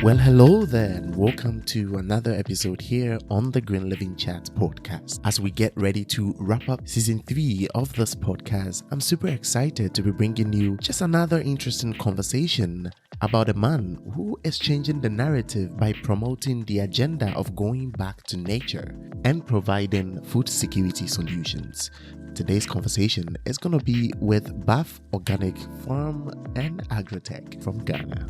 Well, hello there, and welcome to another episode here on the Green Living Chat podcast. As we get ready to wrap up season 3 of this podcast, I'm super excited to be bringing you just another interesting conversation about a man who is changing the narrative by promoting the agenda of going back to nature and providing food security solutions. Today's conversation is going to be with Baff Organic Farm and Agrotech from Ghana.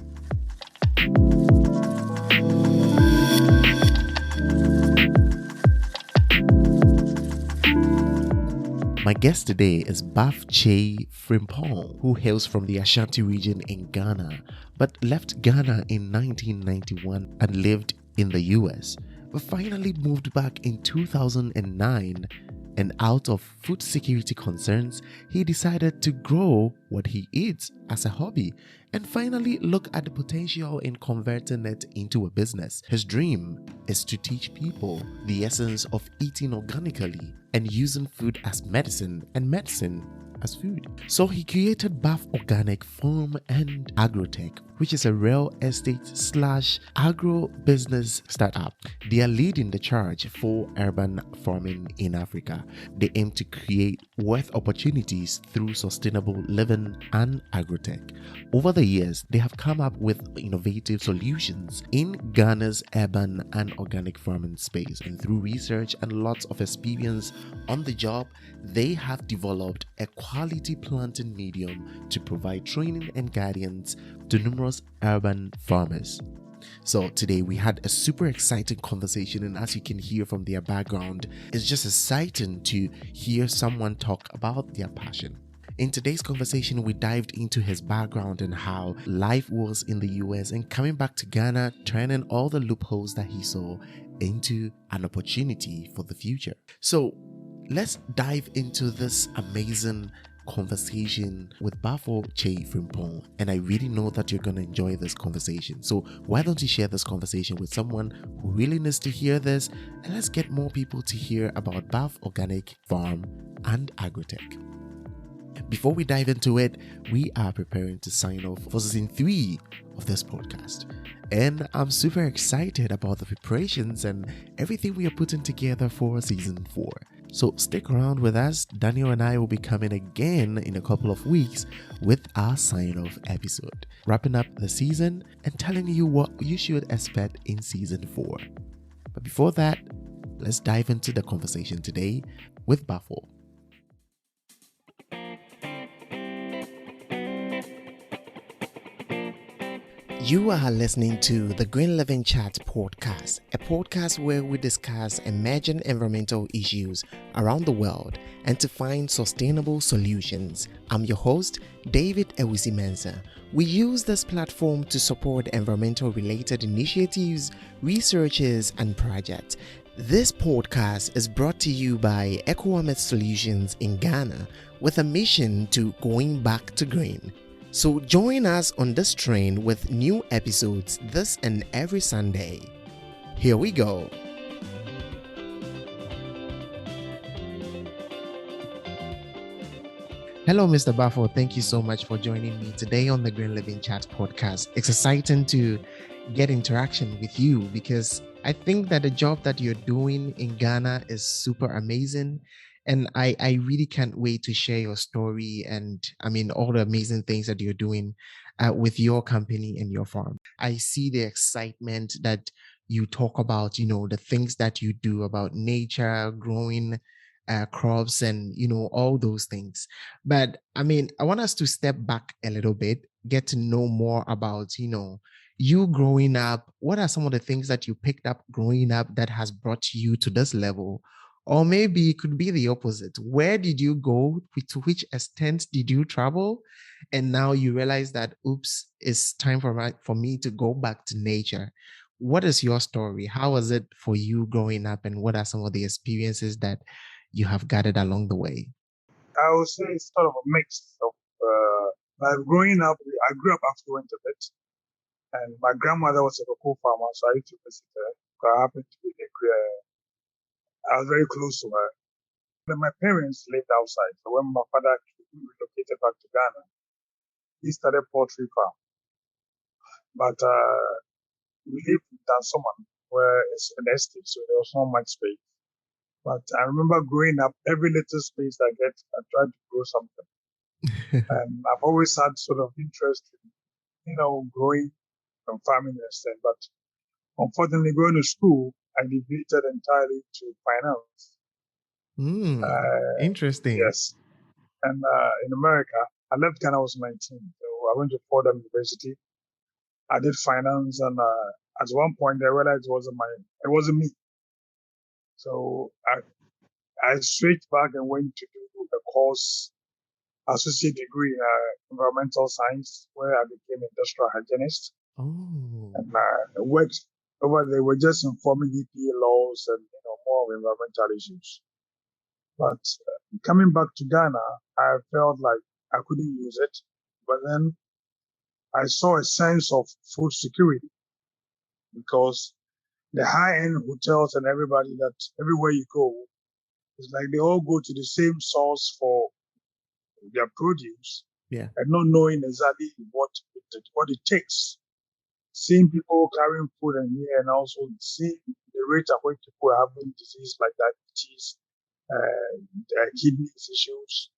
My guest today is Baffour Kyei Frimpong, who hails from the Ashanti region in Ghana, but left Ghana in 1991 and lived in the US, but finally moved back in 2009. And out of food security concerns, he decided to grow what he eats as a hobby and finally look at the potential in converting it into a business. His dream is to teach people the essence of eating organically and using food as medicine and medicine as food. So he created Baff Organic Farm and Agrotech, which is a real estate / agro-business startup. They are leading the charge for urban farming in Africa. They aim to create wealth opportunities through sustainable living and agrotech. Over the years, they have come up with innovative solutions in Ghana's urban and organic farming space. And through research and lots of experience on the job, they have developed a quality planting medium to provide training and guidance to numerous urban farmers. So today we had a super exciting conversation, and as you can hear from their background, it's just exciting to hear someone talk about their passion. In today's conversation, we dived into his background and how life was in the US and coming back to Ghana, turning all the loopholes that he saw into an opportunity for the future. So let's dive into this amazing conversation with Baffour Kyei Frimpong, and I really know that you're going to enjoy this conversation. So why don't you share this conversation with someone who really needs to hear this, and let's get more people to hear about Baff Organic Farm and Agrotech. Before we dive into it, we are preparing to sign off for season 3 of this podcast. And I'm super excited about the preparations and everything we are putting together for season 4. So stick around with us. Daniel and I will be coming again in a couple of weeks with our sign-off episode, wrapping up the season and telling you what you should expect in season 4. But before that, let's dive into the conversation today with Baffour. You are listening to the Green Living Chat podcast, a podcast where we discuss emerging environmental issues around the world and to find sustainable solutions. I'm your host, David Ewusi-Mensah. We use this platform to support environmental related initiatives, researches, and projects. This podcast is brought to you by EcoWamet Solutions in Ghana with a mission to going back to green. So join us on this train with new episodes this and every Sunday. Here we go. Hello, Mr. Baffour. Thank you so much for joining me today on the Green Living Chat podcast. It's exciting to get interaction with you because I think that the job that you're doing in Ghana is super amazing. And I really can't wait to share your story and all the amazing things that you're doing with your company and your farm. I see the excitement that you talk about, the things that you do about nature, growing crops and, all those things. But I want us to step back a little bit, get to know more about, you growing up. What are some of the things that you picked up growing up that has brought you to this level? Or maybe it could be the opposite. Where did you go? To which extent did you travel? And now you realize that, oops, it's time for me to go back to nature. What is your story? How was it for you growing up? And what are some of the experiences that you have gathered along the way? I would say it's sort of a mix of, growing up, I grew up affluent a bit. And my grandmother was a local farmer, so I used to visit her. I happened to be I was very close to her. But my parents lived outside. So when my father relocated back to Ghana, he started poultry farm. But we lived in Tansoman, where it's an estate, so there was not much space. But I remember growing up, every little space I get, I try to grow something. And I've always had sort of interest in, growing and farming and stuff. But unfortunately, going to school, I deviated entirely to finance. Interesting. Yes. And in America, I left Ghana, I was 19. So I went to Fordham University. I did finance, and at one point I realized it wasn't me. So I switched back and went to do a course, associate degree in environmental science, where I became industrial hygienist. Oh. And I worked over there. We're just informing EPA laws and more environmental issues. But coming back to Ghana, I felt like I couldn't use it. But then I saw a sense of food security, because the high-end hotels and everybody, that everywhere you go, it's like they all go to the same source for their produce, Yeah. and not knowing exactly what it takes. Seeing people carrying food in here, and also seeing the rate at which people are having disease like diabetes, kidney issues.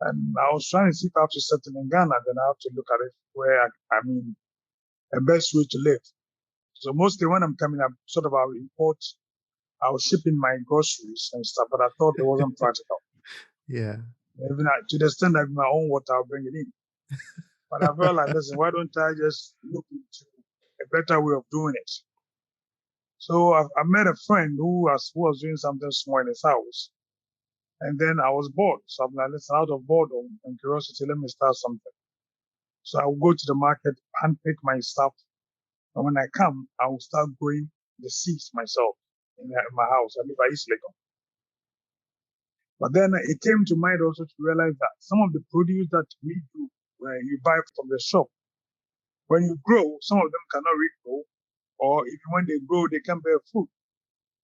And I was trying to see if I have to settle in Ghana, then I have to look at it where a best way to live. So mostly when I'm coming up, I was shipping my groceries and stuff, but I thought it wasn't practical. Yeah. Even to the extent that my own water, I'll bring it in. But I felt like, listen, why don't I just look into a better way of doing it? So I met a friend who was doing something small in his house. And then I was bored. So I'm like, listen, out of boredom and curiosity, let me start something. So I will go to the market, handpick my stuff. And when I come, I will start growing the seeds myself in my house. I live at East Legon. But then it came to mind also to realize that some of the produce that we do, where you buy from the shop, when you grow, some of them cannot regrow, or even when they grow, they can bear fruit.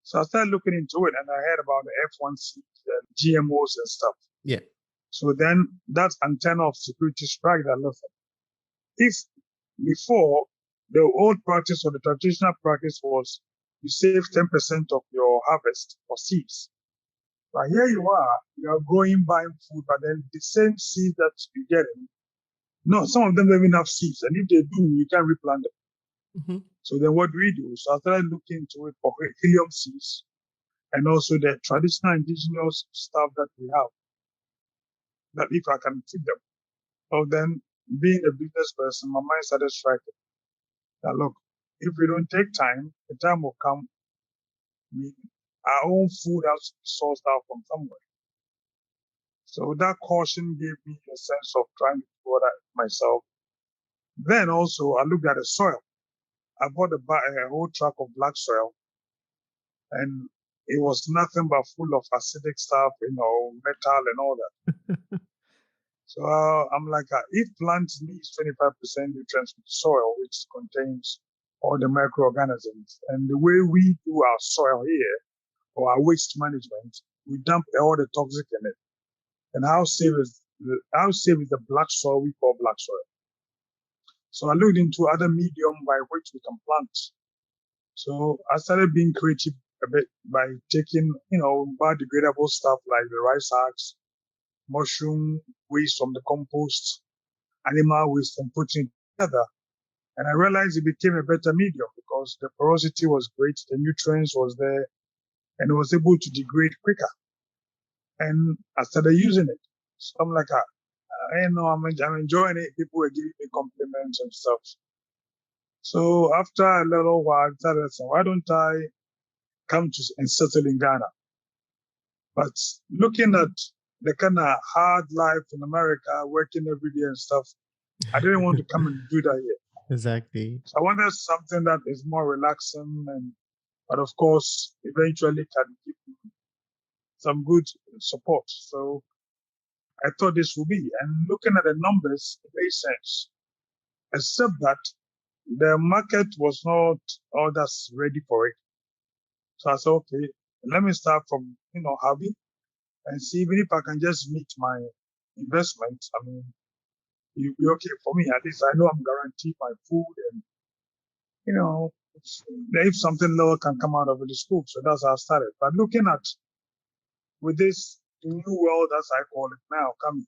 So I started looking into it, and I heard about the F1 seeds and GMOs and stuff. Yeah. So then that antenna of security struck that lesson. If before, the old practice or the traditional practice was you save 10% of your harvest for seeds. But here you are growing, buying food, but then the same seeds that you're getting, no, some of them don't even have seeds. And if they do, you can replant them. Mm-hmm. So then what do we do? So I started looking into it for helium seeds, and also the traditional indigenous stuff that we have, that if I can keep them. So then, being a business person, my mind started striking that, look, if we don't take time, the time will come, our own food has to be sourced out from somewhere. So that caution gave me a sense of trying to do that myself. Then also, I looked at the soil. I bought a whole truck of black soil, and it was nothing but full of acidic stuff, metal and all that. So I'm like, if plants needs 25% nutrients from soil, which contains all the microorganisms, and the way we do our soil here, or our waste management, we dump all the toxic in it. And how safe is the black soil we call black soil? So I looked into other medium by which we can plant. So I started being creative a bit by taking, biodegradable stuff like the rice husks, mushroom waste from the compost, animal waste, and putting it together. And I realized it became a better medium because the porosity was great, the nutrients was there, and it was able to degrade quicker. And I started using it. So I'm like, I'm enjoying it. People were giving me compliments and stuff. So after a little while, I started saying, why don't I come to and settle in Ghana? But looking at the kind of hard life in America, working every day and stuff, I didn't want to come and do that here. Exactly. So I wanted something that is more relaxing, but of course, eventually can give me some good support. So I thought this would be. And looking at the numbers, it made sense. Except that the market was not all that's ready for it. So I said, okay, let me start from, hobby and see even if I can just meet my investment. I mean, it'll be okay for me. At least I know I'm guaranteed my food and, if something lower can come out of it, it's cool. So that's how I started. But looking at with this new world, as I call it now, coming,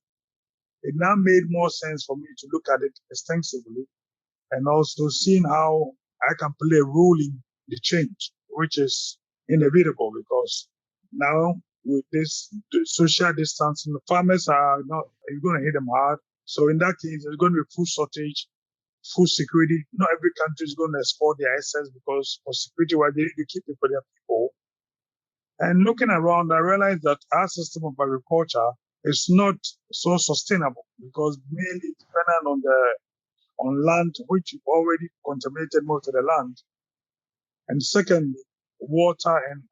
it now made more sense for me to look at it extensively and also seeing how I can play a role in the change, which is inevitable because now with this social distancing, the farmers are not, it's going to hit them hard. So in that case, there's going to be food shortage, food security. Not every country is going to export their assets because for security, why they need to keep it for their people. And looking around, I realized that our system of agriculture is not so sustainable because mainly dependent on land which already contaminated most of the land, and secondly, water and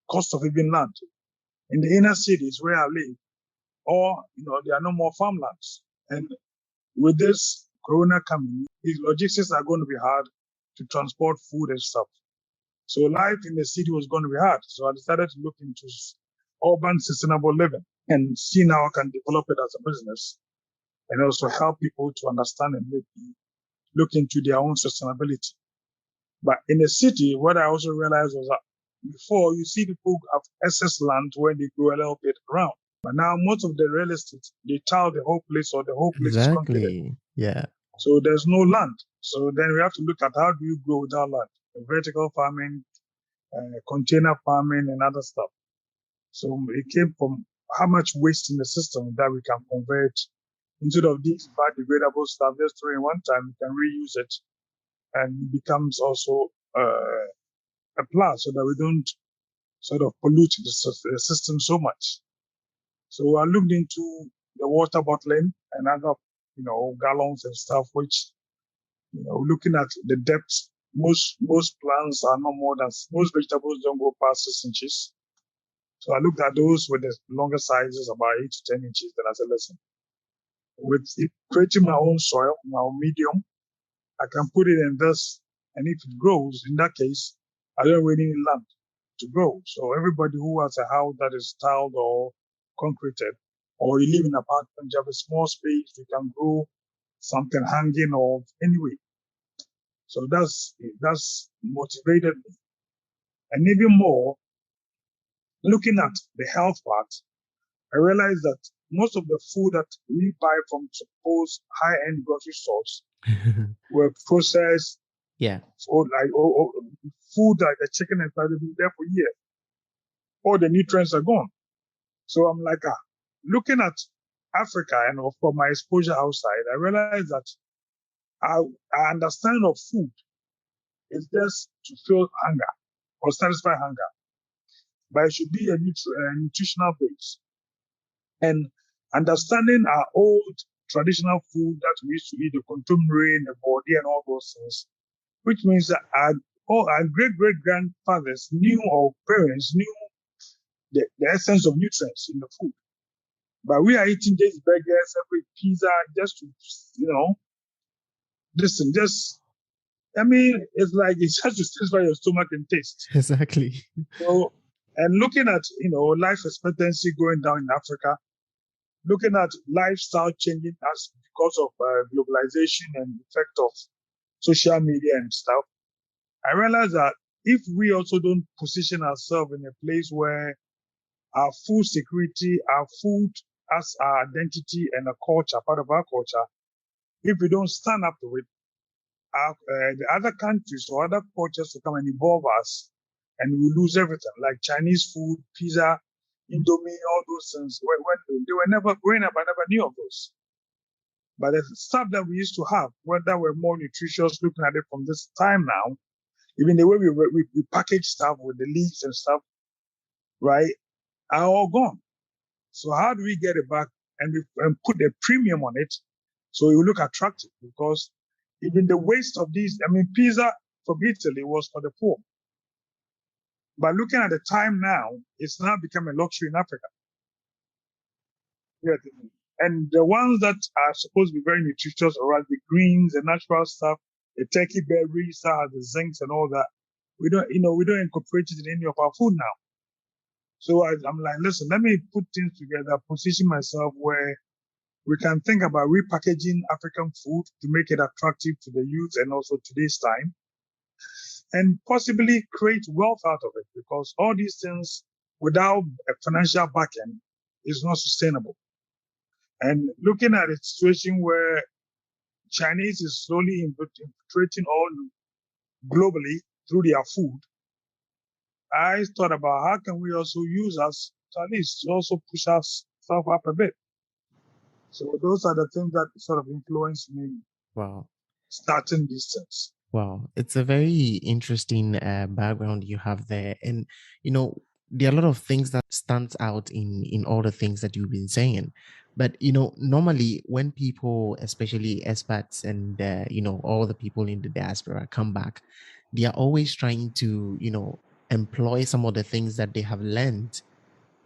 cost of even land. In the inner cities where I live, or there are no more farmlands, and with this corona coming, these logistics are going to be hard to transport food and stuff. So life in the city was going to be hard. So I decided to look into urban sustainable living and see how I can develop it as a business and also help people to understand and maybe look into their own sustainability. But in the city, what I also realized was that before you see people have excess land when they grow a little bit around. But now most of the real estate, they tile the whole place or the whole place is concrete. Exactly. Yeah. So there's no land. So then we have to look at how do you grow without land? Vertical farming, container farming, and other stuff. So it came from how much waste in the system that we can convert instead of these biodegradable stuff. Just throw in one time, we can reuse it, and it becomes also a plus so that we don't sort of pollute the system so much. So I looked into the water bottling and other, gallons and stuff, which, looking at the depth, most plants are no more than, most vegetables don't go past 6 inches. So I looked at those with the longer sizes, about 8 to 10 inches. Then I said, listen, with it, creating my own soil, my own medium, I can put it in this. And if it grows, in that case, I don't really need land to grow. So everybody who has a house that is tiled or concreted, or you live in an apartment, you have a small space, you can grow something hanging or anyway. So that's motivated me. And even more, looking at the health part, I realized that most of the food that we buy from supposed high-end grocery stores were processed. Yeah. Or food like the chicken and stuff, they've been there for years. All the nutrients are gone. So I'm like, looking at Africa and for my exposure outside, I realized that our understanding of food is just to fill hunger or satisfy hunger, but it should be a nutritional base. And understanding our old traditional food that we used to eat, the contumely, the body, and all those things, which means that our great-great-grandfathers knew, or parents knew, the essence of nutrients in the food. But we are eating these burgers, every pizza, just to, listen, it's like it's just to satisfy your stomach and taste. Exactly. So, and looking at, life expectancy going down in Africa, looking at lifestyle changing as because of globalization and effect of social media and stuff, I realized that if we also don't position ourselves in a place where our food security, our food as our identity and a culture, part of our culture, if we don't stand up to it, the other countries or other cultures will come and evolve us, and we lose everything, like Chinese food, pizza, Indomie, all those things. When they were never growing up, I never knew of those. But the stuff that we used to have, that were more nutritious, looking at it from this time now, even the way we package stuff with the leaves and stuff, right, are all gone. So how do we get it back and put a premium on it so it will look attractive? Because even the waste of these, pizza from Italy was for the poor. But looking at the time now, it's now become a luxury in Africa. Yeah. And the ones that are supposed to be very nutritious, or the greens, the natural stuff, the turkey berries, the zincs and all that, we don't incorporate it in any of our food now. So I'm like, listen, let me put things together, position myself where we can think about repackaging African food to make it attractive to the youth and also today's time. and possibly create wealth out of it, because all these things without a financial backing is not sustainable. And looking at a situation where Chinese is slowly infiltrating all globally through their food, I thought about how can we also use us to at least also push ourselves up a bit. So those are the things that sort of influenced me Wow. starting these things. Wow, it's a very interesting background you have there, and there are a lot of things that stands out in all the things that you've been saying. But normally when people, especially expats and all the people in the diaspora come back, they are always trying to employ some of the things that they have learned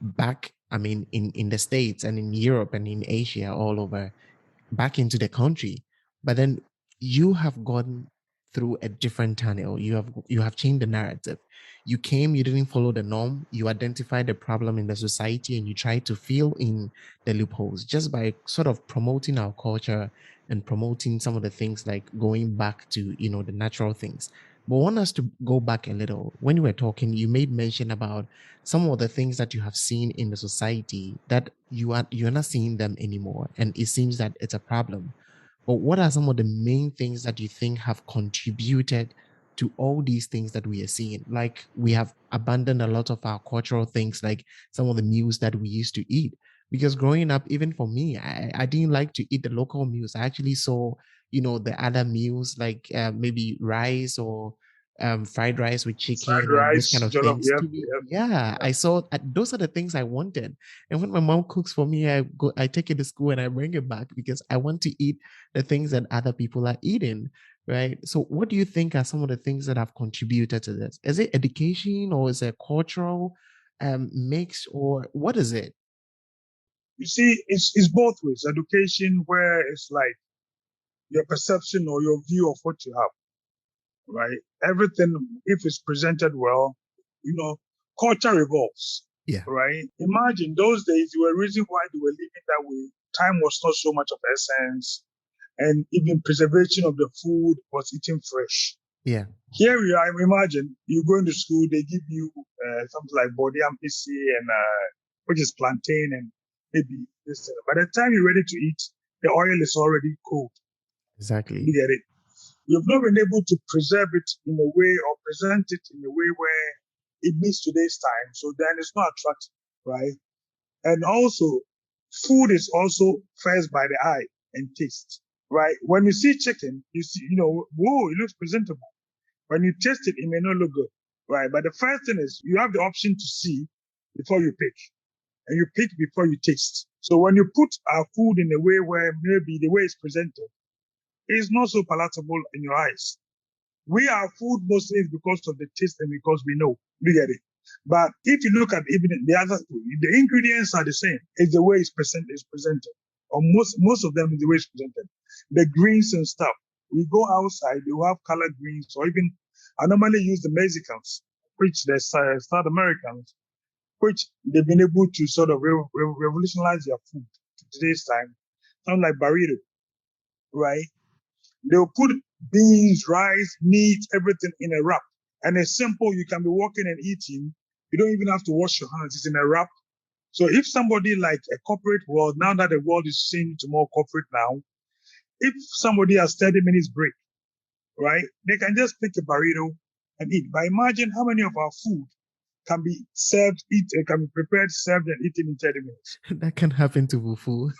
back. I mean, in the States and in Europe and in Asia, all over back into the country. But then you have gone through a different tunnel. You have changed the narrative. You came, you didn't follow the norm, you identified the problem in the society, and you tried to fill in the loopholes just by sort of promoting our culture and promoting some of the things like going back to the natural things. But I want us to go back a little. When you were talking, you made mention about some of the things that you have seen in the society that you're not seeing them anymore, and it seems that it's a problem. But what are some of the main things that you think have contributed to all these things that we are seeing? Like, we have abandoned a lot of our cultural things, like some of the meals that we used to eat. Because growing up, even for me, I didn't like to eat the local meals. I actually saw the other meals, like maybe rice or fried rice with Fried chicken or those kind rice, of jollof, things yep, to me. yep, Yeah, yep. I saw those are the things I wanted. And when my mom cooks for me, I take it to school and I bring it back because I want to eat the things that other people are eating, right? So what do you think are some of the things that have contributed to this? Is it education, or is it cultural mix, or what is it? You see, it's both ways. Education, where it's like your perception or your view of what you have, right? Everything, if it's presented well, you know, culture evolves, Yeah, right? Imagine those days, you were reason why they were living that way. Time was not so much of essence, and even preservation of the food was eaten fresh. yeah, Here you are, imagine you go into school, they give you something like body MPC and which is plantain and maybe this. By the time you're ready to eat, the oil is already cold. You exactly. get it? You've not been able to preserve it in a way or present it in a way where it meets today's time. So then it's not attractive, right? And also, food is also first by the eye and taste, right? When you see chicken, you see, whoa, it looks presentable. When you taste it, it may not look good, right? But the first thing is you have the option to see before you pick, and you pick before you taste. So when you put our food in a way where maybe the way it's presented is not so palatable in your eyes, we are food mostly because of the taste and because we know. You get it? But if you look at even the other food, the ingredients are the same. It's the way it's presented. Or most of them is the way it's presented. The greens and stuff. We go outside, they will have colored greens, or even I normally use the Mexicans, which the South Americans, which they've been able to sort of revolutionize their food to today's time. Something like burrito, right? They'll put beans, rice, meat, everything in a wrap. And it's simple. You can be walking and eating. You don't even have to wash your hands. It's in a wrap. So if somebody like a corporate world, now that the world is changing to more corporate now, if somebody has 30 minutes break, right, they can just pick a burrito and eat. But imagine how many of our food can be served, can be prepared, served, and eaten in 30 minutes. That can happen to fufu.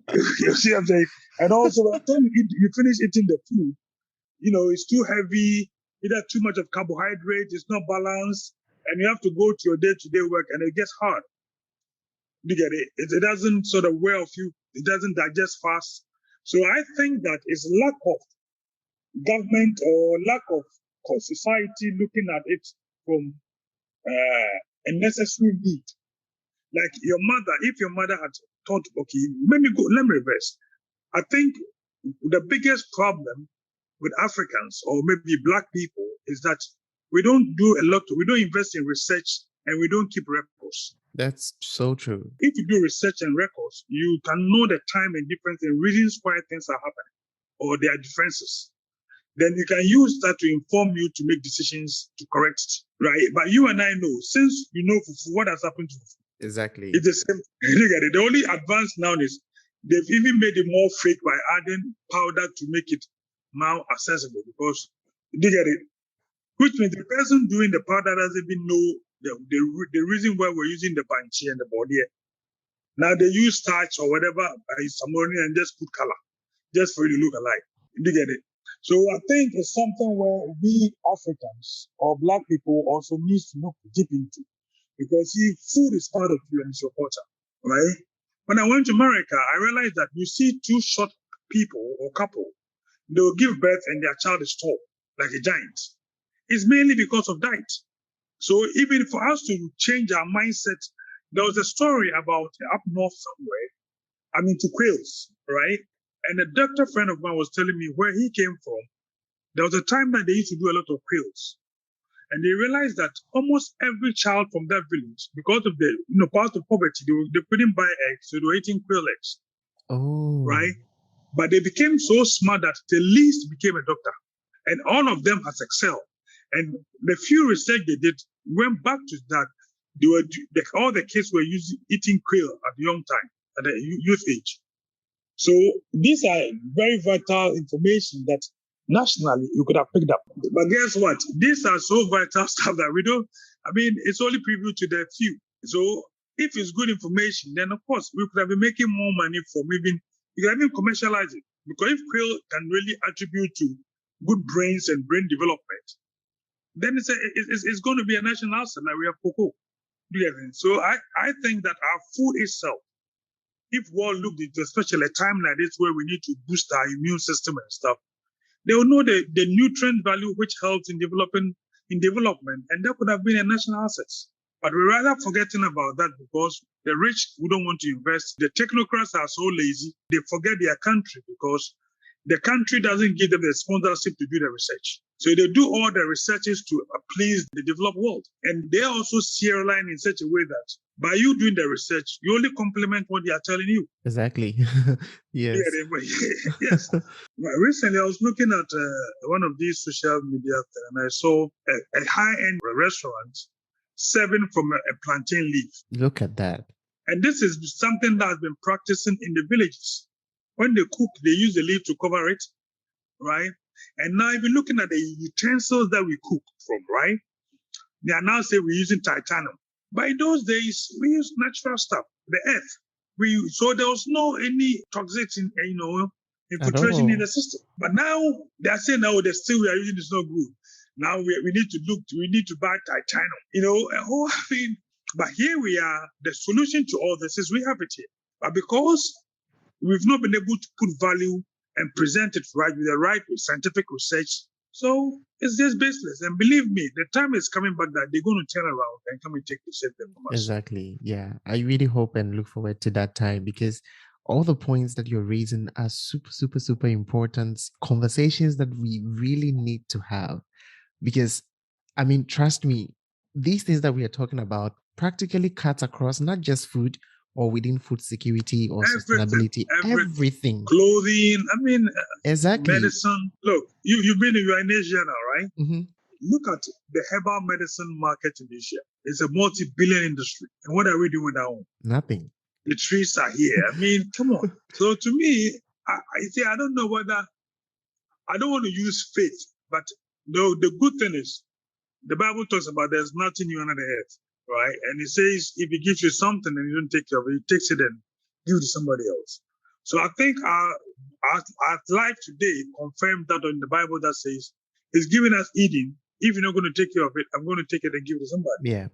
You see what I'm saying? And also, by the time you finish eating the food, it's too heavy, either too much of carbohydrate, it's not balanced, and you have to go to your day-to-day work, and it gets hard. You get it? It doesn't sort of wear off you, it doesn't digest fast. So I think that is lack of government or lack of society looking at it from a necessary need. Like your mother, if your mother had thought, okay, let me reverse. I think the biggest problem with Africans or maybe black people is that we don't we don't invest in research and we don't keep records. That's so true. If you do research and records, you can know the time and difference and reasons why things are happening or there are differences. then you can use that to inform you to make decisions to correct it, right? But you and I know, since you know fufu, what has happened to fufu, Exactly. it's the same. Look at it. The only advance now is they've even made it more fake by adding powder to make it now accessible because look at it. Which means the person doing the powder doesn't even know the reason why we're using the banchi and the body. Now they use starch or whatever, samoni, and just put color, just for you to look alike. You get it? So I think it's something where we Africans or Black people also need to look deep into. Because see, food is part of you and it's your culture, right? When I went to America, I realized that you see two short people or couple, they will give birth and their child is tall, like a giant. It's mainly because of diet. So even for us to change our mindset, there was a story about up north somewhere, to quails, right? And a doctor friend of mine was telling me where he came from. There was a time that they used to do a lot of quails. And they realized that almost every child from that village, because of the part of poverty, they couldn't buy eggs, so they were eating quail eggs. Oh. Right? But they became so smart that the least became a doctor. And all of them has excelled. And the few research they did went back to that. All the kids were eating quail at a young time, at a youth age. So these are very vital information that nationally you could have picked up. But guess what? These are so vital stuff that we don't, it's only preview to the few. So if it's good information, then of course we could have been making more money from you can even commercialize it. Because if quail can really attribute to good brains and brain development, then it's going to be a national asset like we have cocoa. So I think that our food itself, if one looked into especially a time like this where we need to boost our immune system and stuff, they will know the nutrient value which helps in development, and that could have been a national asset. But we're rather forgetting about that because the rich who don't want to invest, the technocrats are so lazy, they forget their country because the country doesn't give them the sponsorship to do the research. So they do all the researches to please the developed world. And they also serialize in such a way that by you doing the research, you only complement what they are telling you. Exactly. Yes. Yes. Recently, I was looking at one of these social media and I saw a high-end restaurant serving from a plantain leaf. Look at that. And this is something that has been practicing in the villages. When they cook, they use the leaf to cover it, right? And now if you're looking at the utensils that we cook from, right? They are now saying we're using titanium. But in those days, we used natural stuff, the earth. So there was no any toxic infiltration in the system. But now they are saying, no, the steel we are using is not good. Now we need to buy titanium. But here we are. The solution to all this is we have it here. But because we've not been able to put value and present it right with the right scientific research, so it's just baseless. And believe me, the time is coming back that they're going to turn around and come and take the save them from us. Exactly. Yeah. I really hope and look forward to that time because all the points that you're raising are super, super, super important conversations that we really need to have. Because, trust me, these things that we are talking about practically cuts across not just food or within food security or sustainability, everything. Clothing, exactly. Medicine. Look, you're in Asia now, right? Mm-hmm. Look at the herbal medicine market in Asia. It's a multi-billion industry. And what are we doing now? Nothing. The trees are here. Come on. So to me, I don't know whether, I don't want to use faith, but the good thing is, the Bible talks about there's nothing new under the earth, right? And it says if he gives you something and you don't take care of it, he takes it and gives it to somebody else. So I think our life today confirmed that in the Bible that says he's giving us Eden. If you're not going to take care of it, I'm going to take it and give it to somebody. Yeah.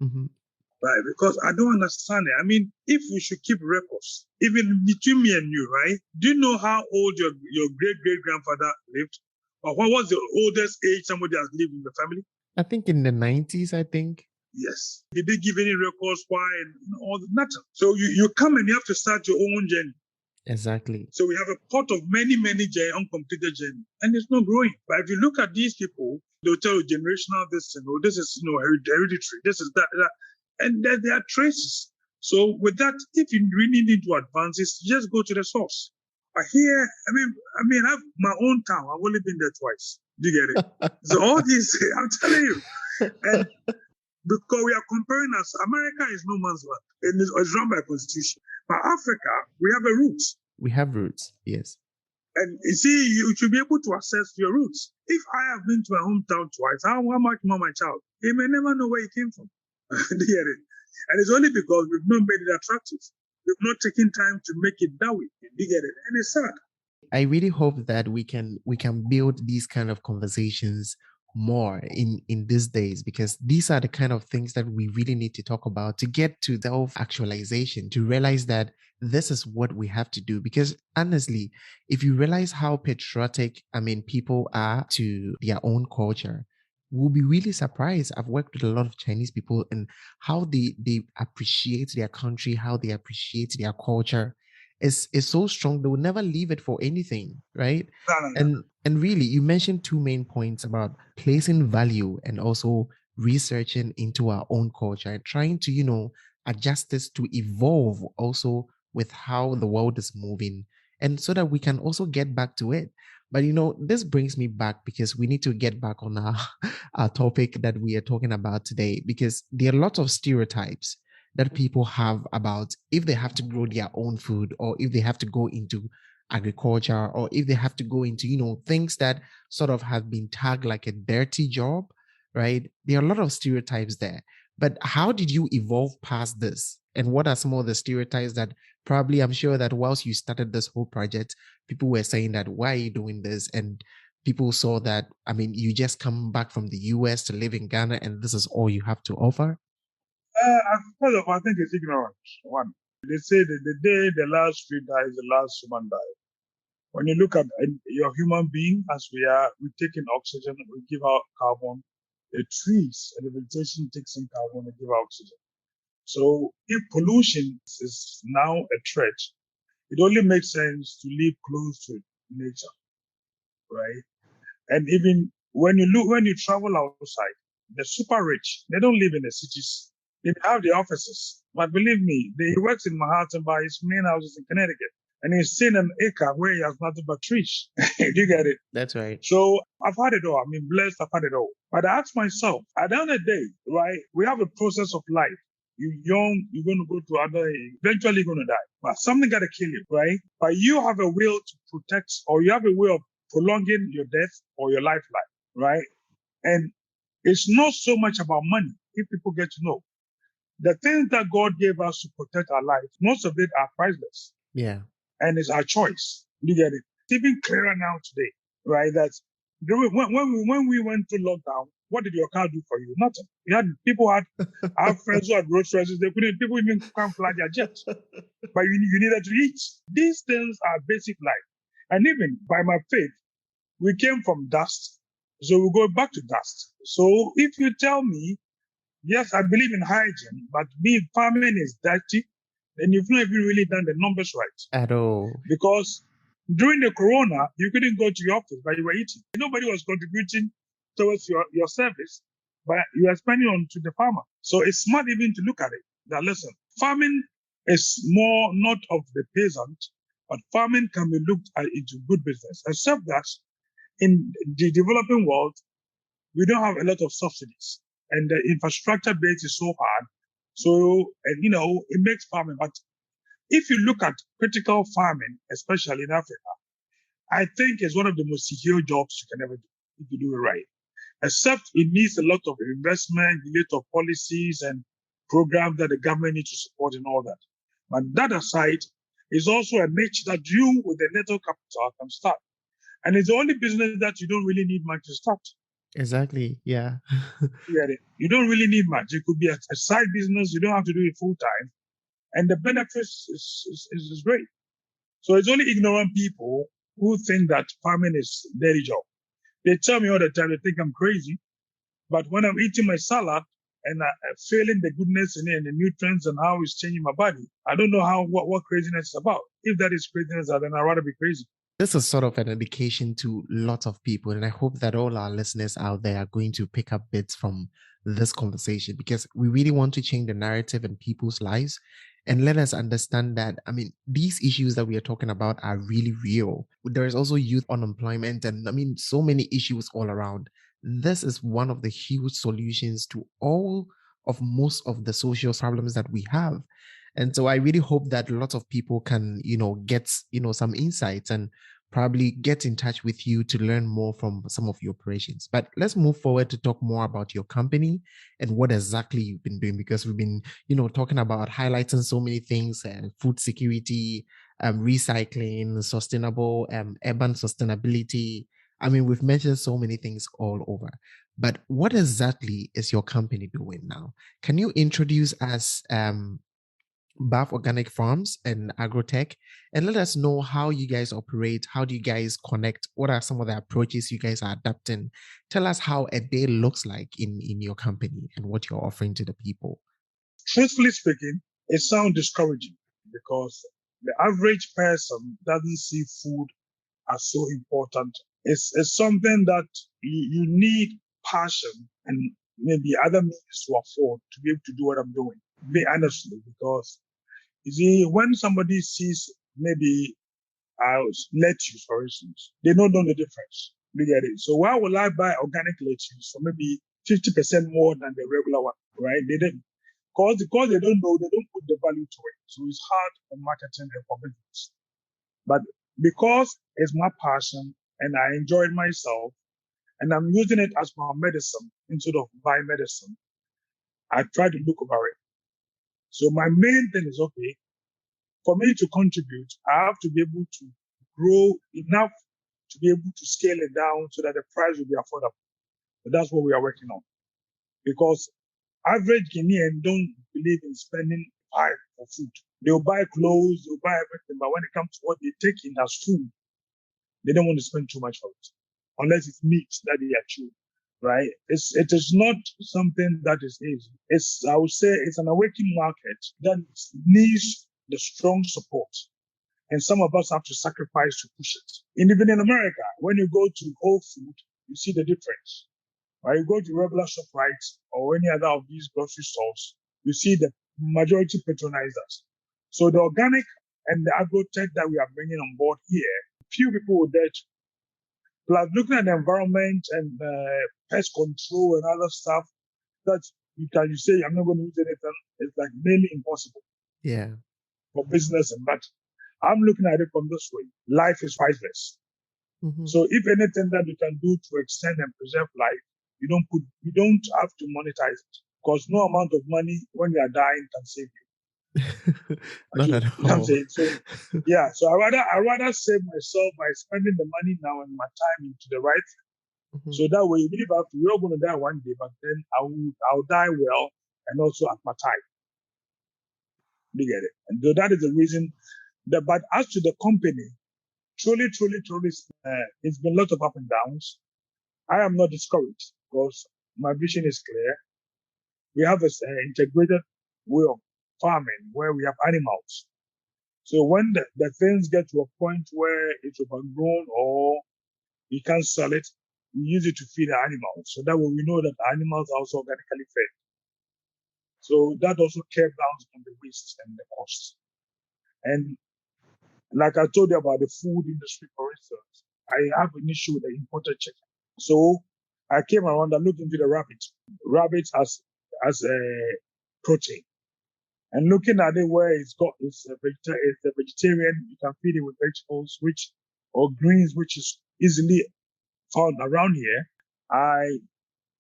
Mm-hmm. Right, because I don't understand it. If we should keep records, even between me and you, right? Do you know how old your great-great-grandfather lived? Or what was the oldest age somebody has lived in the family? I think in the 90s, I think. Yes. Did they give any records? Why? And all nothing. So you come and you have to start your own journey. Exactly. So we have a pot of many uncompleted journey, and it's not growing. But if you look at these people, they'll tell you generational this, this is hereditary, this is that, and there are traces. So with that, if you really need to advance, just go to the source. But here, I've my own town. I've only been there twice. Do you get it? So all these, I'm telling you, and because we are comparing us, America is no man's land. It's run by constitution. But Africa, we have a roots. We have roots, yes. And you see, you should be able to assess your roots. If I have been to my hometown twice, how much more my child? He may never know where he came from. Do you get it? And it's only because we've not made it attractive. We've not taken time to make it that way. Do you get it? And it's sad. I really hope that we can build these kind of conversations more in these days, because these are the kind of things that we really need to talk about to get to self-actualization, to realize that this is what we have to do. Because honestly, if you realize how patriotic people are to their own culture, we'll be really surprised. I've worked with a lot of Chinese people and how they appreciate their country, how they appreciate their culture is so strong. They will never leave it for anything, right? And really, you mentioned two main points about placing value and also researching into our own culture and trying to adjust this to evolve also with how the world is moving, and so that we can also get back to it. But this brings me back, because we need to get back on our topic that we are talking about today, because there are lots of stereotypes that people have about if they have to grow their own food, or if they have to go into agriculture, or if they have to go into things that sort of have been tagged like a dirty job, right? There are a lot of stereotypes there. But how did you evolve past this? And what are some of the stereotypes that probably, I'm sure that whilst you started this whole project, people were saying that, why are you doing this? And people saw that, you just come back from the US to live in Ghana and this is all you have to offer? First of all, I think it's ignorance. One, they say that the day the last tree dies, the last human dies. When you look at your human being, as we are, we take in oxygen, we give out carbon. The trees and the vegetation takes in carbon and give out oxygen. So if pollution is now a threat, it only makes sense to live close to nature, right? And even when you travel outside, the super rich, they don't live in the cities. They have the offices. But believe me, he works in Manhattan, but his main house is in Connecticut. And he's seen an acre where he has nothing but trees. Do you get it? That's right. So I've had it all. Blessed, I've had it all. But I ask myself, at the end of the day, right, we have a process of life. You're young, you're going to go to other, eventually you're going to die. But something got to kill you, right? But you have a will to protect, or you have a way of prolonging your death or your lifeline, right? And it's not so much about money, if people get to know. The things that God gave us to protect our life, most of it are priceless. Yeah. And it's our choice. You get it? It's even clearer now today, right? That when we went to lockdown, what did your car do for you? Nothing. People had our friends who had road stresses. People even can't fly their jets. But you needed to eat. These things are basic life. And even by my faith, we came from dust. So we go back to dust. So if you tell me, yes, I believe in hygiene, but farming is dirty, then you've not even really done the numbers right. At all. Because during the corona, you couldn't go to your office, but you were eating. Nobody was contributing towards your service, but you are spending on to the farmer. So it's smart even to look at it. That listen, farming is more not of the peasant, but farming can be looked at into good business, except that in the developing world, we don't have a lot of subsidies and the infrastructure base is so hard. So, it makes farming. But if you look at critical farming, especially in Africa, I think it's one of the most secure jobs you can ever do if you do it right. Except it needs a lot of investment, a lot of policies and programs that the government needs to support and all that. But that aside, is also a niche that you, with a little capital, can start. And it's the only business that you don't really need much to start. Exactly. Yeah. You don't really need much. It could be a side business. You don't have to do it full time. And the benefits is great. So it's only ignorant people who think that farming is a dirty job. They tell me all the time, they think I'm crazy. But when I'm eating my salad and I'm feeling the goodness in it and the nutrients and how it's changing my body, I don't know what craziness is about. If that is craziness, then I'd rather be crazy. This is sort of an education to lots of people. And I hope that all our listeners out there are going to pick up bits from this conversation, because we really want to change the narrative in people's lives. and let us understand that, these issues that we are talking about are really real. There is also youth unemployment and so many issues all around. This is one of the huge solutions to all of most of the social problems that we have. And so I really hope that lots of people can, get, some insights and probably get in touch with you to learn more from some of your operations. But let's move forward to talk more about your company and what exactly you've been doing, because we've been, talking about highlighting so many things, food security, recycling, sustainable, urban sustainability. We've mentioned so many things all over. But what exactly is your company doing now? Can you introduce us, Baff Organic Farms and Agrotech, and let us know how you guys operate. How do you guys connect? What are some of the approaches you guys are adapting? Tell us how a day looks like in your company and what you're offering to the people. Truthfully speaking, it sounds discouraging because the average person doesn't see food as so important. It's something that you need passion and maybe other means to afford to be able to do what I'm doing. Be honestly, because you see, when somebody sees maybe lettuce, for instance, they don't know the difference. You get it? So why will I buy organic lettuce for maybe 50% more than the regular one, right? They didn't. Because they don't know, they don't put the value to it. So it's hard for marketing and for business. But because it's my passion and I enjoy it myself, and I'm using it as my medicine instead of buy medicine, I try to look over it. So my main thing is, okay, for me to contribute, I have to be able to grow enough to be able to scale it down so that the price will be affordable. So that's what we are working on. Because average Guinean don't believe in spending high for food. They'll buy clothes, they'll buy everything, but when it comes to what they take in as food, they don't want to spend too much for it, unless it's meat that they are chewing, right? It is not something that is easy. I would say it's an awakening market that needs the strong support. And some of us have to sacrifice to push it. And even in America, when you go to Whole Food, you see the difference. Right? You go to regular ShopRite or any other of these grocery stores, you see the majority patronizers. So the organic and the agrotech that we are bringing on board here, few people will dare to. Plus, looking at the environment and pest control and other stuff, that you say I'm not going to use anything, it's like nearly impossible. Yeah. For business and that. I'm looking at it from this way. Life is priceless. Mm-hmm. So if anything that you can do to extend and preserve life, you don't have to monetize it, because no amount of money when you are dying can save you. Not at You know what I'm all. saying? So yeah, so I rather save myself by spending the money now and my time into the right thing. Mm-hmm. So that way, even if we're going to die one day, but then I'll die well and also at my time. You get it? And so that is the reason. But as to the company, truly, it's been a lot of up and downs. I am not discouraged because my vision is clear. We have an integrated way of farming where we have animals. So when the things get to a point where it's overgrown or we can't sell it, we use it to feed the animals. So that way we know that the animals are also organically fed. So that also curbs down on the waste and the costs. And like I told you about the food industry, for instance, I have an issue with the imported chicken. So I came around and looked into the rabbit. Rabbit as a protein. And looking at it where it's a vegetarian, you can feed it with vegetables or greens, which is easily found around here. I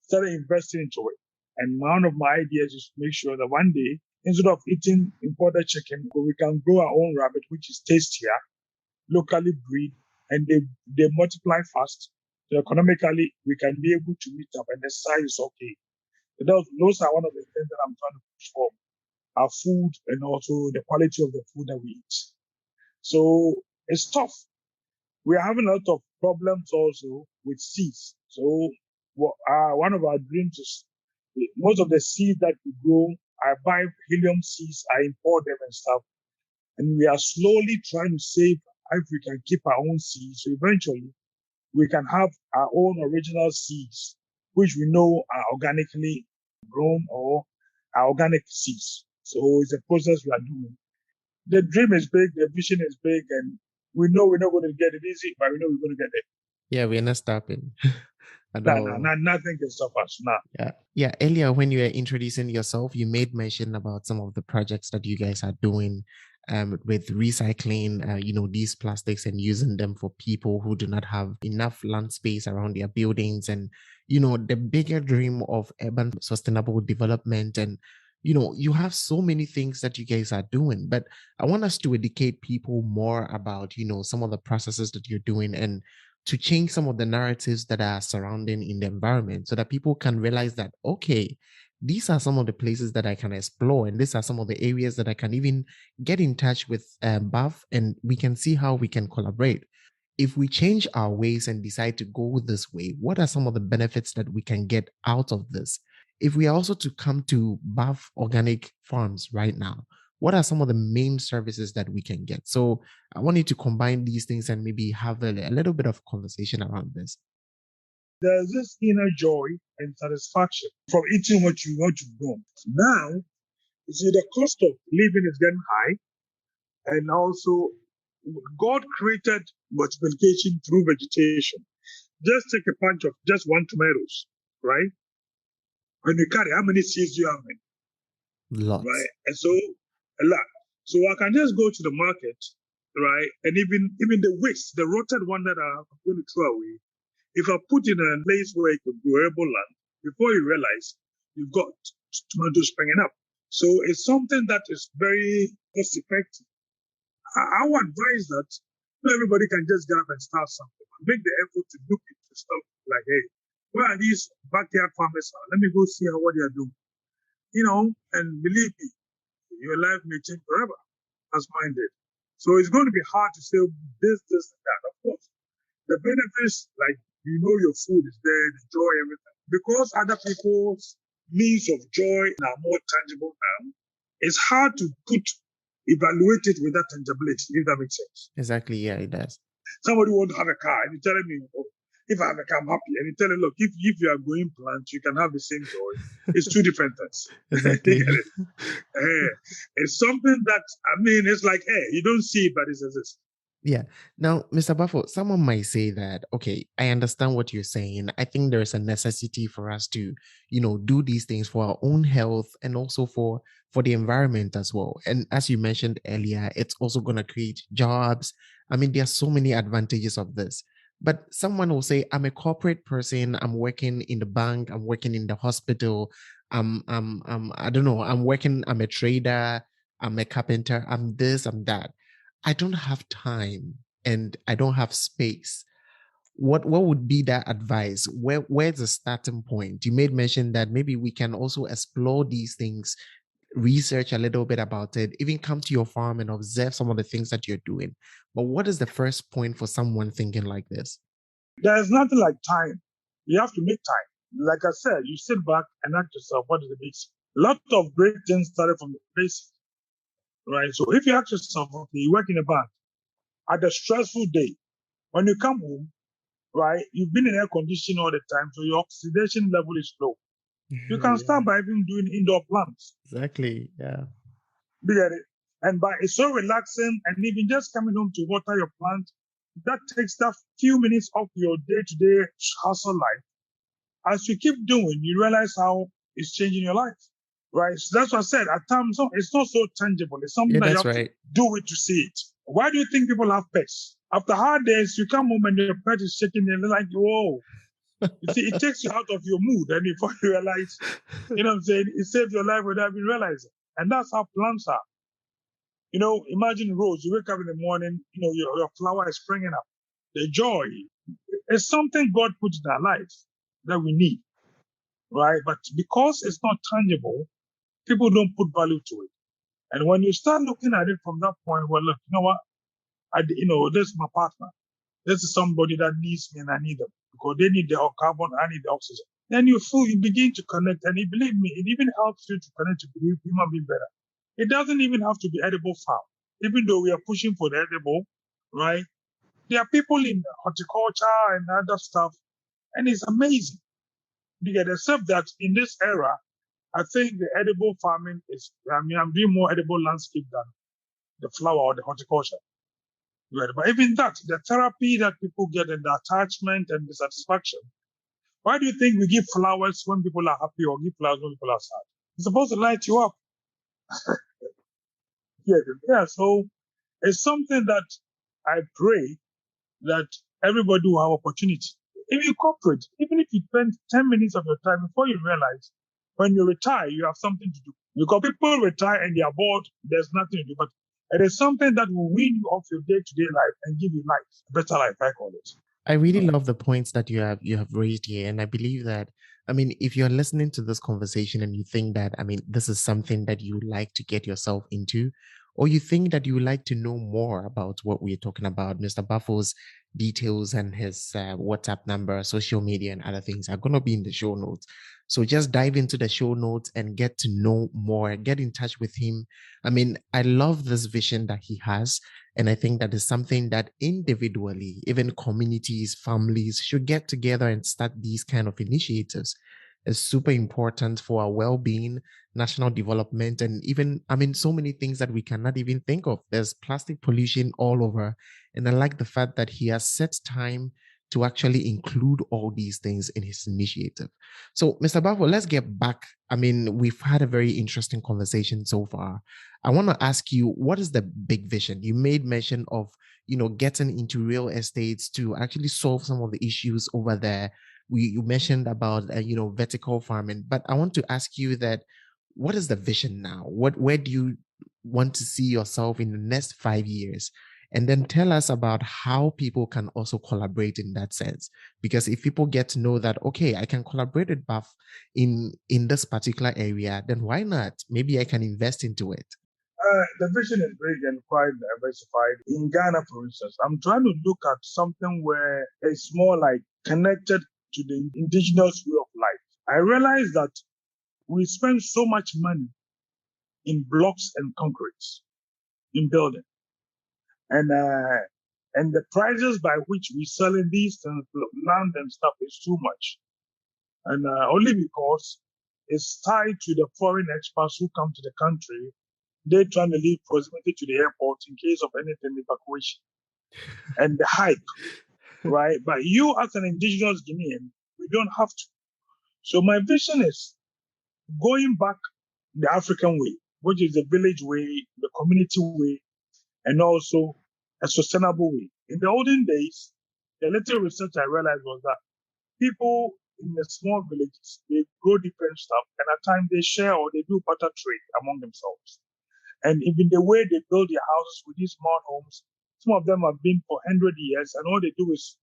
started investing into it. And one of my ideas is to make sure that one day, instead of eating imported chicken, we can grow our own rabbit, which is tastier, locally breed, and they multiply fast. So economically, we can be able to meet up, and the size is okay. So those are one of the things that I'm trying to push for: our food and also the quality of the food that we eat. So it's tough. We are having a lot of problems also with seeds. So one of our dreams is most of the seeds that we grow, I buy helium seeds, I import them and stuff. And we are slowly trying to save if we can keep our own seeds. So eventually, we can have our own original seeds, which we know are organically grown or are organic seeds. So it's a process we are doing. The dream is big, the vision is big, and we know we're not going to get it easy, but we know we're going to get it. Yeah, we're not stopping at No, all. nothing can stop us now. Yeah. Earlier, when you were introducing yourself, you made mention about some of the projects that you guys are doing with recycling, these plastics and using them for people who do not have enough land space around their buildings, and the bigger dream of urban sustainable development. And you have so many things that you guys are doing, but I want us to educate people more about some of the processes that you're doing, and to change some of the narratives that are surrounding in the environment, so that people can realize that, okay, these are some of the places that I can explore, and these are some of the areas that I can even get in touch with Baff, and we can see how we can collaborate. If we change our ways and decide to go this way, what are some of the benefits that we can get out of this? If we are also to come to Baff Organic Farms right now, what are some of the main services that we can get? So I want you to combine these things and maybe have a little bit of conversation around this. There's this inner joy and satisfaction from eating what you want to grow. Now, you see, the cost of living is getting high, and also God created multiplication through vegetation. Just take a bunch of just one tomatoes, right? When you carry, how many seeds do you have in? Lots. Right? And so a lot. So I can just go to the market, right? And even the waste, the rotted one that I'm going to throw away, if I put in a place where it could grow arable land, before you realize you've got tomatoes springing up. So it's something that is very cost effective. I would advise that not everybody can just get up and start something. Make the effort to look into stuff like, hey, where are these backyard farmers? Let me go see how what they are doing. And believe me, your life may change forever, as mine did. So it's going to be hard to say this, and that. Of course, the benefits, like your food is there, the joy, everything. Because other people's means of joy are more tangible now, it's hard to evaluate it with that tangibility, if that makes sense. Exactly. Yeah, it does. Somebody wants to have a car, and you're telling me, oh, if I have a car, I'm happy. And you tell him, look, if you are going plant, you can have the same joy. It's two different things. Exactly. It's something that, it's like, hey, you don't see it, but it exists. Yeah. Now, Mr. Baffour, someone might say that, okay, I understand what you're saying. I think there's a necessity for us to, do these things for our own health and also for the environment as well. And as you mentioned earlier, it's also going to create jobs. There are so many advantages of this. But someone will say, I'm a corporate person. I'm working in the bank. I'm working in the hospital. I don't know. I'm a trader. I'm a carpenter. I'm this, I'm that. I don't have time and I don't have space. What would be that advice? Where's the starting point? You made mention that maybe we can also explore these things, research a little bit about it, even come to your farm and observe some of the things that you're doing. But what is the first point for someone thinking like this? There's nothing like time. You have to make time. Like I said, you sit back and ask yourself, what is the basic? A lot of great things started from the basics, right? So if you ask yourself, okay, you work in a bank, at a stressful day, when you come home, right, you've been in air conditioning all the time, so your oxidation level is low. You can start by even doing indoor plants. Exactly. Yeah. You get it? And it's so relaxing, and even just coming home to water your plant, that takes that few minutes of your day-to-day hustle life. As you keep doing, you realize how it's changing your life, right? So that's what I said. At times, it's not so tangible. It's something that you have to do it to see it. Why do you think people have pets? After hard days, you come home and your pet is shaking and they're like, whoa. You see, it takes you out of your mood, and before you realize, what I'm saying, it saves your life without even realizing. And that's how plants are. Imagine rose. You wake up in the morning, your flower is springing up. The joy is something God put in our lives that we need, right? But because it's not tangible, people don't put value to it. And when you start looking at it from that point, well, look, you know what? This is my partner. This is somebody that needs me and I need them because they need the carbon, I need the oxygen. Then you begin to connect, and believe me, it even helps you to connect to the human being better. It doesn't even have to be edible farm. Even though we are pushing for the edible, right? There are people in horticulture and other stuff, and it's amazing. Except that in this era, I think the edible farming is, I'm doing more edible landscape than the flower or the horticulture. Right? But even that, the therapy that people get and the attachment and the satisfaction. Why do you think we give flowers when people are happy or give flowers when people are sad? It's supposed to light you up. Yeah. So it's something that I pray that everybody will have opportunity. If you cooperate, even if you spend 10 minutes of your time before you realize when you retire, you have something to do. Because people retire and they are bored, there's nothing to do. But it is something that will wean you off your day-to-day life and give you life, better life, I call it. I really love the points that you have raised here, and I believe that, I mean, if you're listening to this conversation and you think that, I mean, this is something that you would like to get yourself into, or you think that you would like to know more about what we're talking about, Mr. Baffour's details and his WhatsApp number, social media, and other things are going to be in the show notes. So just dive into the show notes and get to know more, get in touch with him. I mean, I love this vision that he has. And I think that is something that individually, even communities, families should get together and start these kind of initiatives. It's super important for our well-being, national development, and even, I mean, so many things that we cannot even think of. There's plastic pollution all over. And I like the fact that he has set time to actually include all these things in his initiative. So, Mr. Baffour, let's get back. I mean, we've had a very interesting conversation so far. I want to ask you, what is the big vision? You made mention of, getting into real estates to actually solve some of the issues over there. You mentioned about, vertical farming, but I want to ask you that, what is the vision now? Where do you want to see yourself in the next 5 years? And then tell us about how people can also collaborate in that sense. Because if people get to know that, okay, I can collaborate with Baff in this particular area, then why not? Maybe I can invest into it. The vision is big and quite diversified. In Ghana, for instance, I'm trying to look at something where it's more like connected to the indigenous way of life. I realize that we spend so much money in blocks and concrete in building, and the prices by which we selling these things, land and stuff, is too much, and only because it's tied to the foreign expats who come to the country. They're trying to leave proximity to the airport in case of anything evacuation and the hype, right? But you, as an indigenous Guinean, we don't have to. So my vision is going back the African way, which is the village way, the community way, and also a sustainable way. In the olden days, the little research I realized was that people in the small villages, they grow different stuff, and at times they share or they do barter trade among themselves. And even the way they build their houses with these small homes, some of them have been for 100 years, and all they do is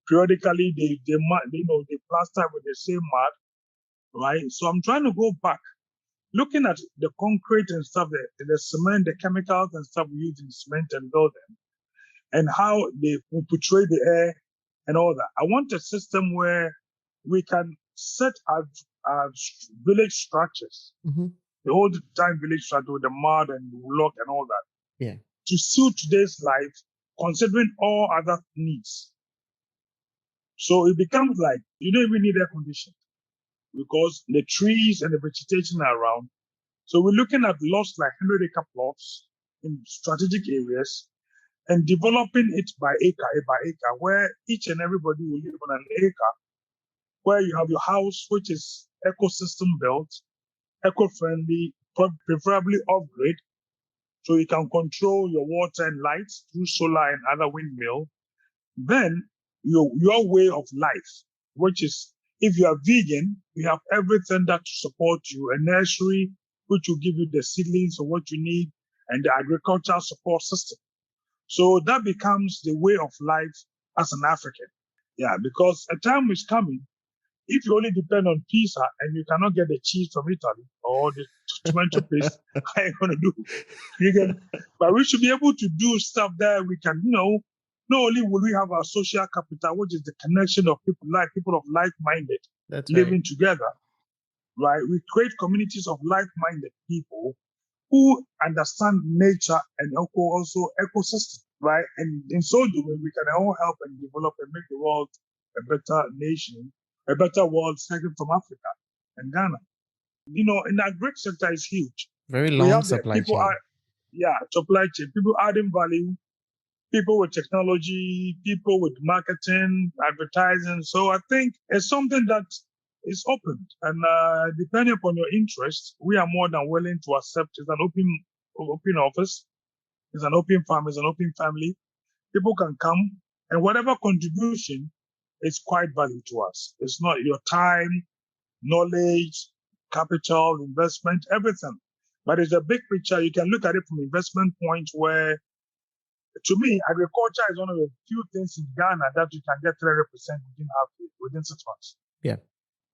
periodically they plaster with the same mud, right? So I'm trying to go back, looking at the concrete and stuff, the cement, the chemicals and stuff we use in cement and building, and how they portray the air and all that. I want a system where we can set our village structures, Mm-hmm. the old time village structure with the mud and the block and all that, Yeah. to suit today's life, considering all other needs. So it becomes like you don't even need air conditioning because the trees and the vegetation are around. So we're looking at lots like 100-acre plots in strategic areas and developing it by acre, where each and everybody will live on an acre, where you have your house, which is ecosystem built, eco-friendly, preferably off-grid, so you can control your water and light through solar and other windmill. Then your way of life, which is, if you are vegan, you have everything that to support you, a nursery which will give you the seedlings of what you need, and the agricultural support system. So that becomes the way of life as an African. Yeah, because a time is coming, if you only depend on pizza and you cannot get the cheese from Italy or the tomato paste, how are you going to do? You get, but we should be able to do stuff that we can, not only will we have our social capital, which is the connection of people of like-minded That's living right. together, right? We create communities of like-minded people who understand nature and also ecosystem, right? And in so doing, we can all help and develop and make the world a better nation, a better world starting from Africa and Ghana. In the agri sector is huge. Very We long have the supply people chain. are, yeah, supply chain, people adding value, people with technology, people with marketing, advertising. So I think it's something that is open. And depending upon your interest, we are more than willing to accept. It's an open office, it's an open farm, it's an open family. People can come, and whatever contribution is quite value to us. It's not your time, knowledge, capital, investment, everything. But it's a big picture. You can look at it from investment point where, to me, agriculture is one of the few things in Ghana that you can get 300% within 6 months. Yeah.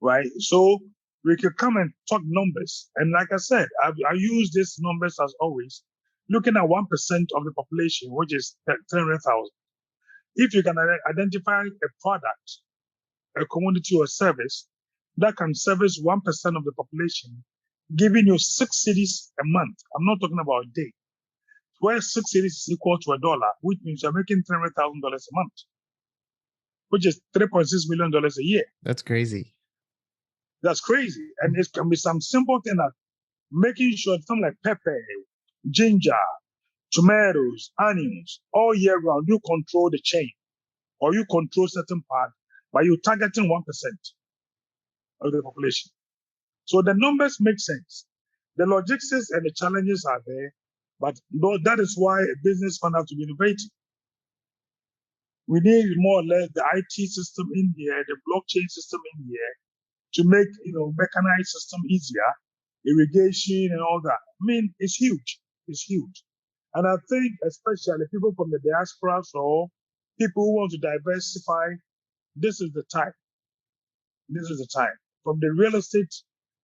Right. So we could come and talk numbers. And like I said, I use these numbers as always, looking at 1% of the population, which is 300,000. If you can identify a product, a commodity or service that can service 1% of the population, giving you 6 cities a month. I'm not talking about a day. Where 6 cities is equal to $1, which means you're making $300,000 a month, which is $3.6 million a year. That's crazy. That's crazy. And it can be some simple thing like making sure something like pepper, ginger, tomatoes, onions, all year round, you control the chain or you control certain part, but you're targeting 1% of the population. So the numbers make sense. The logistics and the challenges are there, but that is why a business fund has to be innovative. We need more or less the IT system in here, the blockchain system in here to make mechanized system easier, irrigation and all that. I mean, it's huge. It's huge. And I think especially people from the diaspora or people who want to diversify, this is the time. This is the time. From the real estate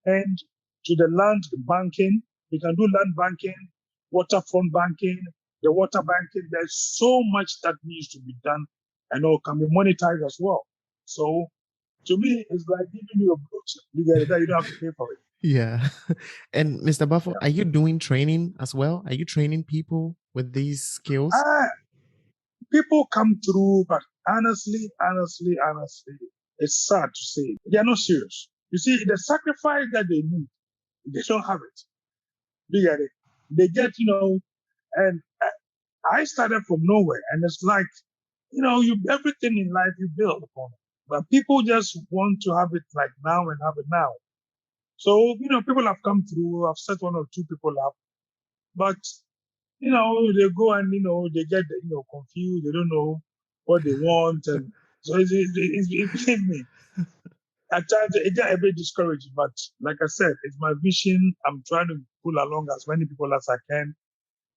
end to the land banking, we can do land banking, waterfront banking, the water banking. There's so much that needs to be done and all can be monetized as well. So to me, it's like giving you a blue chip. You get it, that you don't have to pay for it. Yeah. And Mr. Baffour, Yeah. are you doing training as well? Are you training people with these skills? People come through, but honestly, it's sad to say they are not serious. You see, the sacrifice that they need, they don't have it. You get it? They get, and I started from nowhere, and it's like, you everything in life you build upon it. But people just want to have it like now and have it now. So, people have come through, I've set one or two people up, but, they go and, they get, confused. They don't know what they want. And so believe me, at times it got a bit discouraging, but like I said, it's my vision. I'm trying to pull along as many people as I can,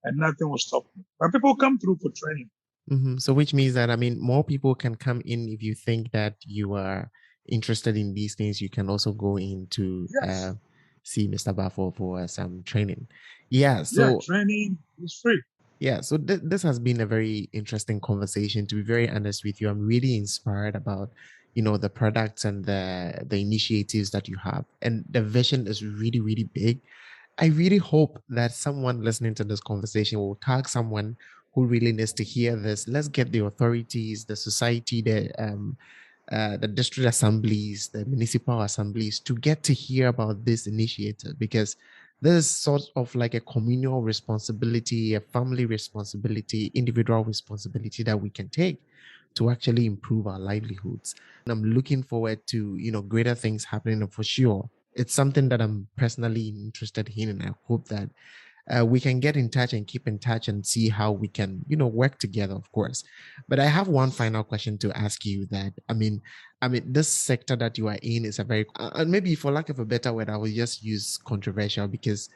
and nothing will stop me. But people come through for training. So which means that, more people can come in. If you think that you are interested in these things, you can also go in to Yes. see Mr. Baffour for some training. Yeah. Yeah, So training is free. yeah, so this has been a very interesting conversation. To be very honest with you, I'm really inspired about, the products and the initiatives that you have, and the vision is really, really big. I really hope that someone listening to this conversation will tag someone who really needs to hear this. Let's get the authorities, the society, the district assemblies, the municipal assemblies to get to hear about this initiative, because this is sort of like a communal responsibility, a family responsibility, individual responsibility that we can take to actually improve our livelihoods. And I'm looking forward to, greater things happening for sure. It's something that I'm personally interested in, and I hope that we can get in touch and keep in touch and see how we can, work together, of course. But I have one final question to ask you. That this sector that you are in is a very, and maybe for lack of a better word, I will just use controversial, because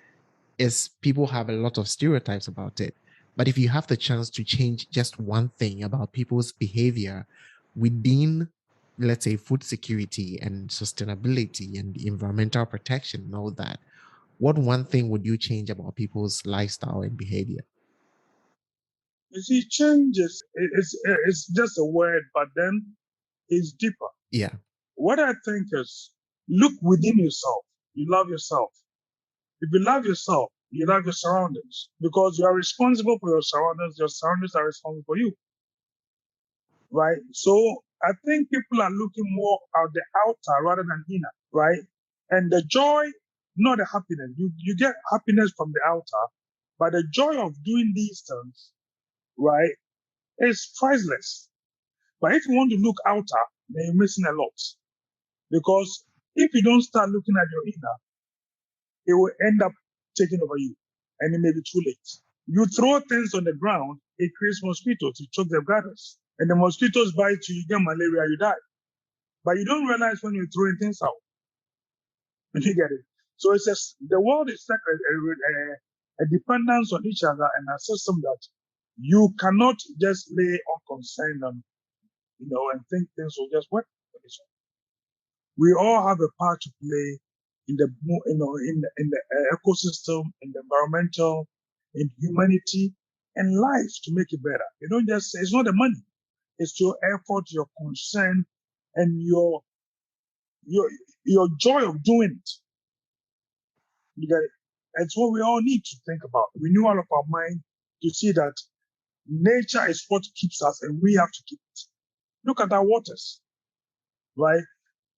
is people have a lot of stereotypes about it. But if you have the chance to change just one thing about people's behavior within, let's say, food security and sustainability and environmental protection and all that, what one thing would you change about people's lifestyle and behavior? You see, change it's just a word, but then it's deeper. Yeah. What I think is look within yourself. You love yourself. If you love yourself, you love your surroundings because you are responsible for your surroundings. Your surroundings are responsible for you, right? So I think people are looking more at the outer rather than inner, right? And the joy not the happiness. You get happiness from the outer, but the joy of doing these things, right, is priceless. But if you want to look outer, then you're missing a lot. Because if you don't start looking at your inner, it will end up taking over you, and it may be too late. You throw things on the ground, it creates mosquitoes, it chokes the bladders. And the mosquitoes bite you, you get malaria, you die. But you don't realize when you're throwing things out. You get it? So it's just, the world is like a dependence on each other and a system that you cannot just lay unconcerned on, and think things will just work. We all have a part to play in the, in the ecosystem, in the environmental, in humanity, and life to make it better. You don't just say, it's not the money, it's your effort, your concern, and your joy of doing it. You get it? It's what we all need to think about. Renewal of our mind to see that nature is what keeps us, and we have to keep it. Look at our waters, right?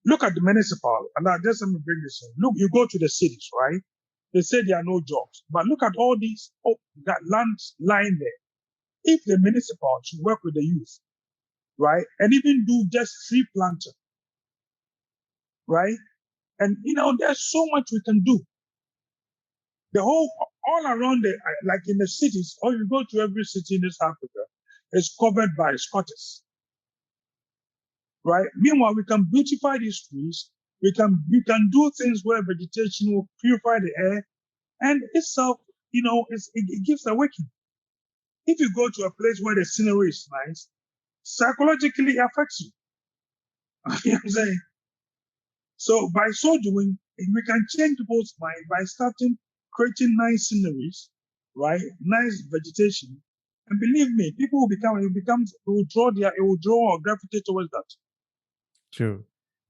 Look at the municipal, and just let me bring this in. Look, you go to the cities, right? They say there are no jobs, but look at all these that land lying there. If the municipal should work with the youth, right, and even do just tree planting, right, and there's so much we can do. The all around like in the cities, or you go to every city in this Africa, is covered by squatters. Right? Meanwhile, we can beautify these trees. We can do things where vegetation will purify the air, and itself, it gives a waking. If you go to a place where the scenery is nice, psychologically it affects you. You know what I'm saying? So by so doing, we can change people's mind by starting creating nice sceneries, right? Nice vegetation, and believe me, people will draw or gravitate towards that. True.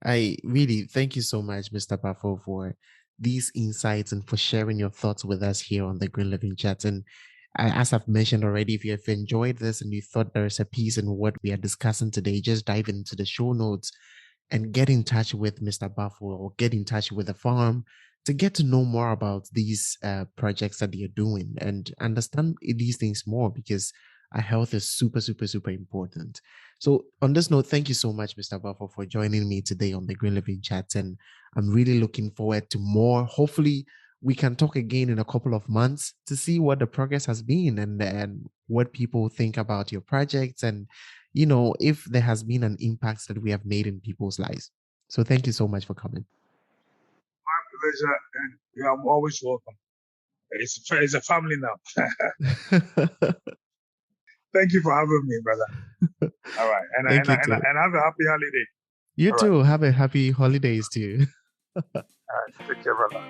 I really thank you so much, Mr. Baffour, for these insights and for sharing your thoughts with us here on the Green Living Chat. And as I've mentioned already, if you have enjoyed this and you thought there's a piece in what we are discussing today, just dive into the show notes and get in touch with Mr. Baffour or get in touch with the farm to get to know more about these projects that you're doing and understand these things more, because our health is super, super, super important. So on this note, thank you so much, Mr. Baffour, for joining me today on the Green Living Chat. And I'm really looking forward to more. Hopefully, we can talk again in a couple of months to see what the progress has been and what people think about your projects and, if there has been an impact that we have made in people's lives. So thank you so much for coming. My pleasure, and I'm always welcome. It's a family now. Thank you for having me, brother. All right. And have a happy holiday. You All too. right. Have a happy holidays too. All right. Take care, brother.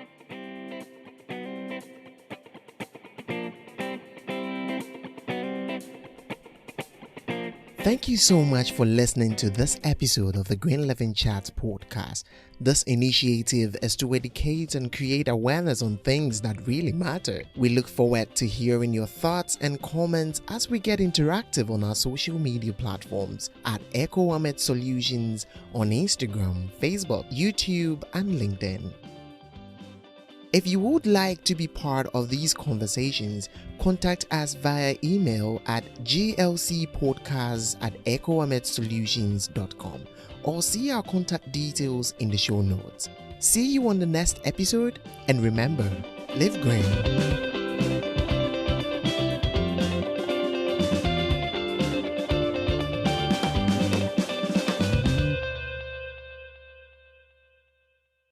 Thank you so much for listening to this episode of the Green Living Chat podcast. This initiative is to educate and create awareness on things that really matter. We look forward to hearing your thoughts and comments as we get interactive on our social media platforms at Agribusiness Solutions on Instagram, Facebook, YouTube, and LinkedIn. If you would like to be part of these conversations, contact us via email at glcpodcast@agribusinesssolutions.com or see our contact details in the show notes. See you on the next episode, and remember, live green.